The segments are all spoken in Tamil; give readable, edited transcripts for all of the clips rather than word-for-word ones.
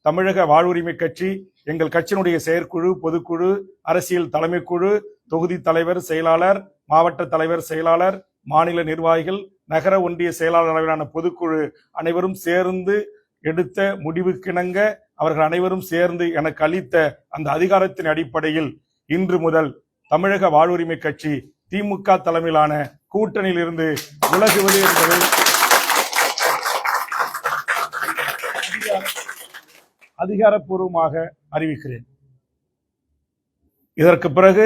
தமிழக வாழ்வுரிமை கட்சி, எங்கள் கட்சியினுடைய செயற்குழு, பொதுக்குழு, அரசியல் தலைமைக்குழு, தொகுதி தலைவர், செயலாளர், மாவட்ட தலைவர், செயலாளர், மாநில நிர்வாகிகள், நகர ஒன்றிய செயலாளர் அளவிலான பொதுக்குழு அனைவரும் சேர்ந்து எடுத்த முடிவுக்கிணங்க அவர்கள் அனைவரும் சேர்ந்து எனக்கு அளித்த அந்த அதிகாரத்தின் அடிப்படையில் இன்று முதல் தமிழக வாழ்வுரிமை கட்சி திமுக தலைமையிலான கூட்டணியில் இருந்து விலகுவது என்பதை அதிகாரப்பூர்வமாக அறிவிக்கிறேன். இதற்கு பிறகு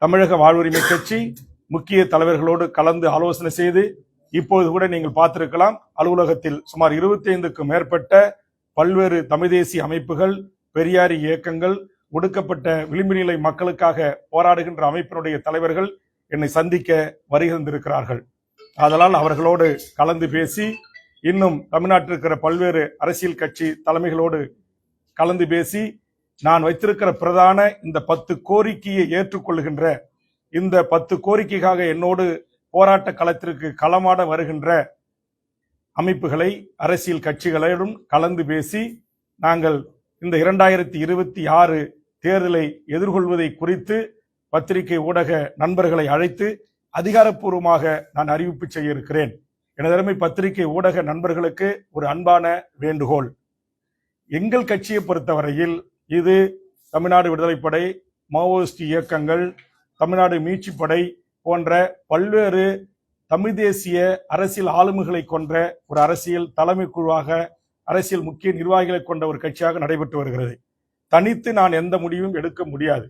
தமிழக வாழ்வுரிமை கட்சி முக்கிய தலைவர்களோடு கலந்து ஆலோசனை செய்து, இப்போது கூட நீங்கள் பார்த்திருக்கலாம், அலுவலகத்தில் சுமார் 25க்கும் மேற்பட்ட பல்வேறு தமிழ் தேசிய அமைப்புகள், பெரியாரி இயக்கங்கள், ஒடுக்கப்பட்ட விளிம்பு நிலை மக்களுக்காக போராடுகின்ற அமைப்பினுடைய தலைவர்கள் என்னை சந்திக்க வருகின்றிருக்கிறார்கள். அதனால் அவர்களோடு கலந்து பேசி, இன்னும் தமிழ்நாட்டில் இருக்கிற பல்வேறு அரசியல் கட்சி தலைமைகளோடு கலந்து பேசி, நான் வைத்திருக்கிற பிரதான இந்த 10 கோரிக்கையை ஏற்றுக்கொள்கின்ற, இந்த 10 கோரிக்கைக்காக என்னோடு போராட்ட களத்திற்கு களமாட வருகின்ற அமைப்புகளை, அரசியல் கட்சிகளோடும் கலந்து பேசி, நாங்கள் இந்த 2026 தேர்தலை எதிர்கொள்வதை குறித்து பத்திரிகை ஊடக நண்பர்களை அழைத்து அதிகாரப்பூர்வமாக நான் அறிவிப்பு செய்ய இருக்கிறேன். எனதருமை பத்திரிகை ஊடக நண்பர்களுக்கு ஒரு அன்பான வேண்டுகோள். எங்கள் கட்சியை பொறுத்தவரையில் இது தமிழ்நாடு விடுதலைப்படை, மாவோயிஸ்ட் இயக்கங்கள், தமிழ்நாடு மீட்சிப்படை போன்ற பல்வேறு தமிழ் தேசிய அரசியல் ஆளுமைகளை கொண்ட ஒரு அரசியல் தலைமை குழுவாக, அரசியல் முக்கிய நிர்வாகிகளை கொண்ட ஒரு கட்சியாக நடைபெற்று வருகிறது. தனித்து நான் எந்த முடிவும் எடுக்க முடியாது.